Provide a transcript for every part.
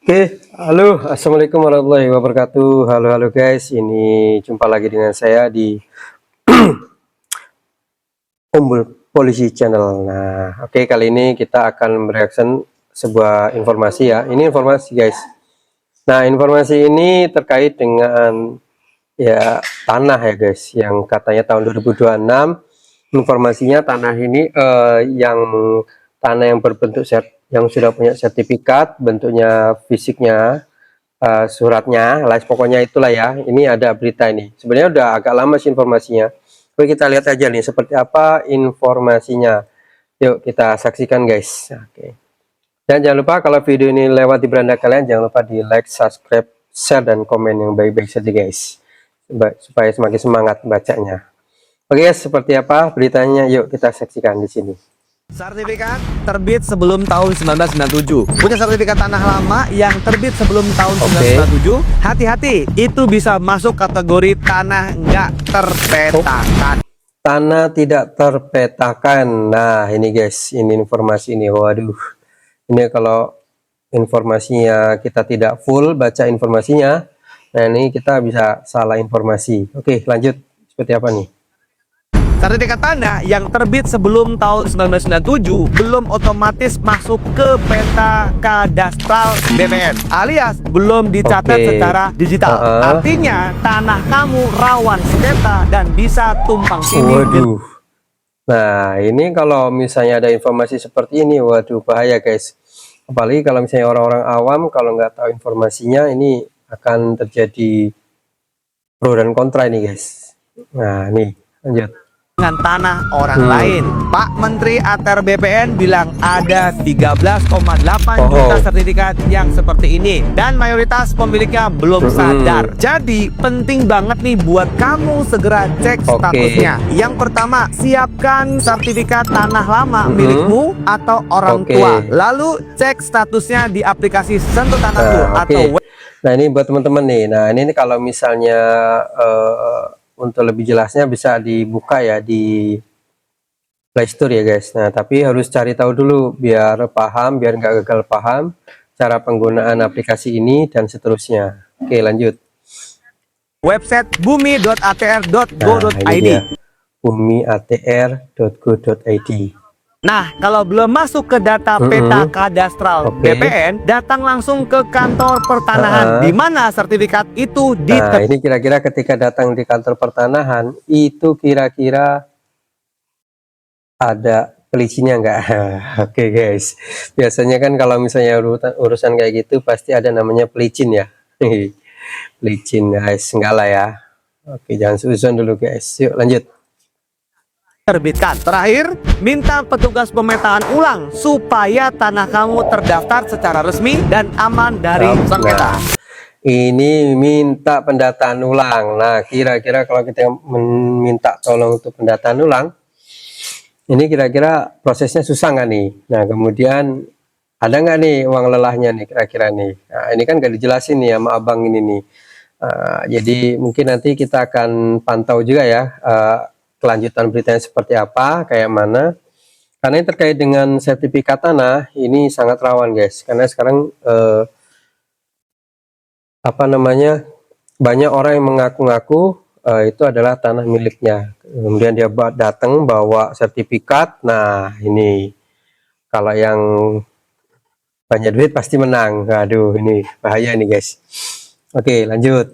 Oke, halo, assalamualaikum warahmatullahi wabarakatuh. Halo, halo guys, ini jumpa lagi dengan saya di Umbul Polisi Channel. Nah, oke, kali ini kita akan mereaction sebuah informasi ya. Ini informasi guys. Nah, informasi ini terkait dengan ya tanah ya guys, yang katanya tahun 2026 informasinya tanah ini yang tanah yang berbentuk yang sudah punya sertifikat, bentuknya fisiknya, suratnya, lah pokoknya itulah ya. Ini ada berita ini. Sebenarnya udah agak lama sih informasinya. Oke, kita lihat aja nih seperti apa informasinya. Yuk kita saksikan guys. Oke. Dan jangan lupa kalau video ini lewat di beranda kalian, jangan lupa di like, subscribe, share, dan komen yang baik-baik saja guys. Supaya semakin semangat bacanya. Oke guys, seperti apa beritanya? Yuk kita saksikan di sini. Sertifikat terbit sebelum tahun 1997. Punya sertifikat tanah lama yang terbit sebelum tahun 1997. Hati-hati, itu bisa masuk kategori tanah nggak terpetakan. Tanah tidak terpetakan. Nah ini guys, ini informasi ini. Waduh, ini kalau informasinya kita tidak full baca informasinya, nah ini kita bisa salah informasi. Oke, lanjut. Seperti apa nih? Sertifikat tanah yang terbit sebelum tahun 1997 belum otomatis masuk ke peta kadastral BPN, alias belum dicatat secara digital. Artinya tanah kamu rawan sengketa dan bisa tumpang tindih. Waduh. Nah ini kalau misalnya ada informasi seperti ini, waduh bahaya guys. Apalagi kalau misalnya orang-orang awam kalau nggak tahu informasinya, ini akan terjadi pro dan kontra ini guys. Nah nih lanjut. Dengan tanah orang lain. Pak Menteri ATR BPN bilang ada 13,8 juta sertifikat yang seperti ini dan mayoritas pemiliknya belum sadar. Jadi penting banget nih buat kamu segera cek statusnya. Yang pertama, siapkan sertifikat tanah lama milikmu atau orang tua. Lalu cek statusnya di aplikasi Sentuh Tanahku atau Nah ini buat teman-teman nih. Nah ini kalau misalnya untuk lebih jelasnya bisa dibuka ya di Play Store ya guys. Nah tapi harus cari tahu dulu biar paham, biar nggak gagal paham cara penggunaan aplikasi ini dan seterusnya. Oke lanjut. Website bumi.atr.go.id. bumi.atr.go.id. Nah, kalau belum masuk ke data peta kadastral BPN, datang langsung ke kantor pertanahan di mana sertifikat itu Nah, ini kira-kira ketika datang di kantor pertanahan itu kira-kira ada pelicinnya enggak? Oke guys, biasanya kan kalau misalnya urusan kayak gitu pasti ada namanya pelicin ya. Pelicin guys, enggak lah ya. Oke, jangan suzon dulu guys. Yuk lanjut. Terbitkan. Terakhir, minta petugas pemetaan ulang supaya tanah kamu terdaftar secara resmi dan aman dari sengketa. Ini minta pendataan ulang. Nah, kira-kira kalau kita meminta tolong untuk pendataan ulang, ini kira-kira prosesnya susah nggak nih? Nah, kemudian ada nggak nih uang lelahnya nih kira-kira nih? Nah, ini kan nggak dijelasin nih sama abang ini nih. Jadi mungkin nanti kita akan pantau juga ya. Kelanjutan beritanya seperti apa, kayak mana, karena ini terkait dengan sertifikat tanah ini sangat rawan guys, karena sekarang apa namanya, banyak orang yang mengaku-ngaku itu adalah tanah miliknya, kemudian dia datang bawa sertifikat. Nah ini kalau yang banyak duit pasti menang. Aduh ini bahaya nih guys. Oke lanjut.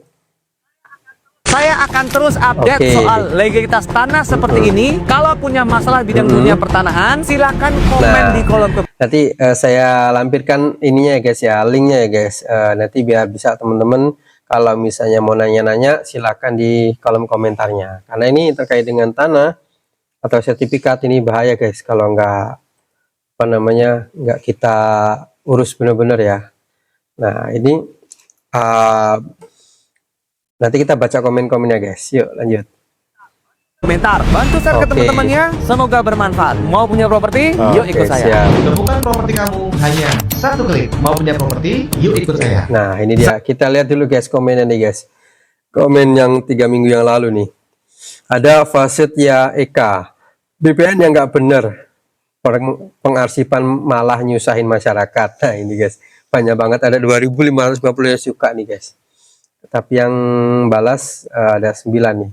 Saya akan terus update soal legalitas tanah seperti ini. Kalau punya masalah bidang dunia pertanahan, silakan komen di kolom komentar. Nanti saya lampirkan ininya ya guys ya, linknya ya guys. Nanti biar bisa teman-teman kalau misalnya mau nanya-nanya, silakan di kolom komentarnya. Karena ini terkait dengan tanah atau sertifikat, ini bahaya guys kalau nggak apa namanya nggak kita urus benar-benar ya. Nah ini nanti kita baca komen-komennya guys. Yuk lanjut. Komentar, bantu share ke teman-temannya, semoga bermanfaat. Mau punya properti? Yuk ikut saya. Temukan properti kamu hanya satu klik. Mau punya properti? Yuk ikut saya. Nah ini dia, kita lihat dulu guys komennya nih guys. Komen yang 3 minggu yang lalu nih. Ada Fasetya Eka, BPN yang nggak bener, pengarsipan malah nyusahin masyarakat. Nah ini guys, banyak banget, ada 2550 yang suka nih guys. Tapi yang balas ada 9 nih.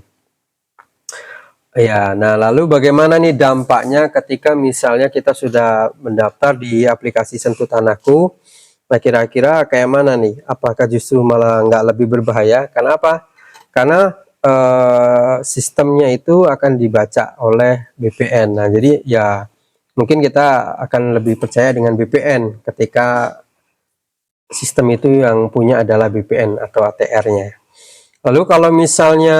Ya, nah lalu bagaimana nih dampaknya ketika misalnya kita sudah mendaftar di aplikasi Sentuh Tanahku? Nah kira-kira kayak mana nih? Apakah justru malah nggak lebih berbahaya? Karena apa? Karena sistemnya itu akan dibaca oleh BPN. Nah jadi ya mungkin kita akan lebih percaya dengan BPN ketika sistem itu yang punya adalah BPN atau ATR-nya. Lalu kalau misalnya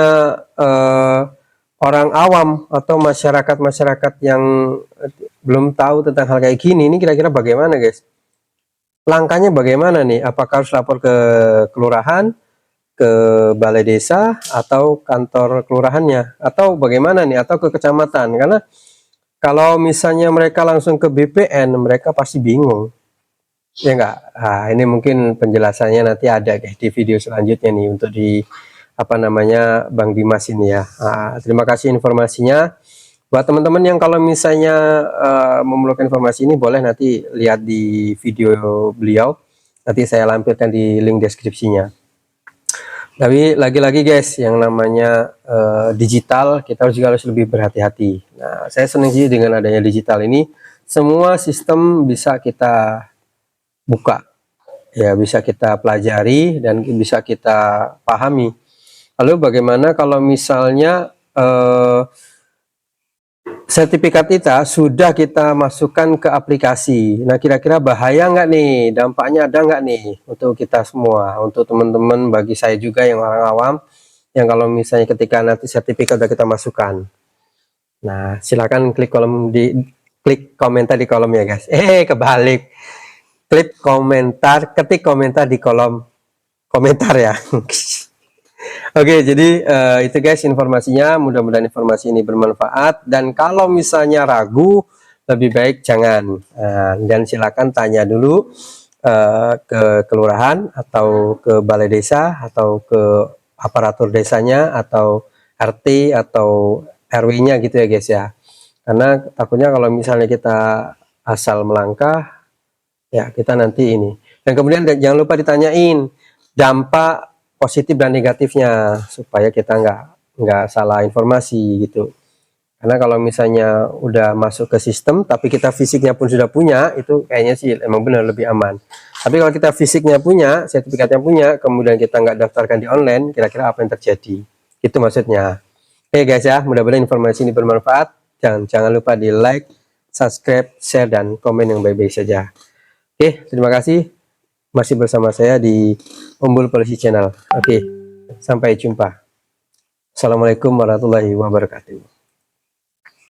orang awam atau masyarakat-masyarakat yang belum tahu tentang hal kayak gini, ini kira-kira bagaimana guys? Langkahnya bagaimana nih? Apakah harus lapor ke kelurahan, ke balai desa, atau kantor kelurahannya? Atau bagaimana nih? Atau ke kecamatan? Karena kalau misalnya mereka langsung ke BPN, mereka pasti bingung. Ya enggak? Nah, ini mungkin penjelasannya nanti ada guys di video selanjutnya nih untuk di apa namanya Bang Dimas ini ya. Nah, terima kasih informasinya. Buat teman-teman yang kalau misalnya memerlukan informasi ini boleh nanti lihat di video beliau. Nanti saya lampirkan di link deskripsinya. Tapi lagi-lagi guys, yang namanya digital kita juga harus lebih berhati-hati. Nah, saya senang sih dengan adanya digital ini, semua sistem bisa kita buka, ya bisa kita pelajari dan bisa kita pahami. Lalu bagaimana kalau misalnya sertifikat kita sudah kita masukkan ke aplikasi? Nah kira-kira bahaya nggak nih? Dampaknya ada nggak nih untuk kita semua? Untuk teman-teman, bagi saya juga yang orang awam, yang kalau misalnya ketika nanti sertifikat sudah kita masukkan. Nah silakan klik komentar di kolom ya guys. Kebalik. Ketik komentar di kolom komentar ya. Oke, jadi itu guys informasinya. Mudah-mudahan informasi ini bermanfaat. Dan kalau misalnya ragu, lebih baik jangan. Dan silakan tanya dulu ke kelurahan atau ke balai desa atau ke aparatur desanya atau RT atau RW-nya gitu ya guys ya. Karena takutnya kalau misalnya kita asal melangkah, ya kita nanti ini. Dan kemudian jangan lupa ditanyain dampak positif dan negatifnya supaya kita nggak salah informasi gitu. Karena kalau misalnya udah masuk ke sistem tapi kita fisiknya pun sudah punya, itu kayaknya sih emang benar lebih aman. Tapi kalau kita fisiknya punya, sertifikatnya punya, kemudian kita nggak daftarkan di online, kira-kira apa yang terjadi? Itu maksudnya. Oke guys ya, mudah-mudahan informasi ini bermanfaat. Jangan lupa di like, subscribe, share, dan komen yang baik-baik saja. Oke, terima kasih. Masih bersama saya di Umbul Polisi Channel. Oke, sampai jumpa. Assalamualaikum warahmatullahi wabarakatuh.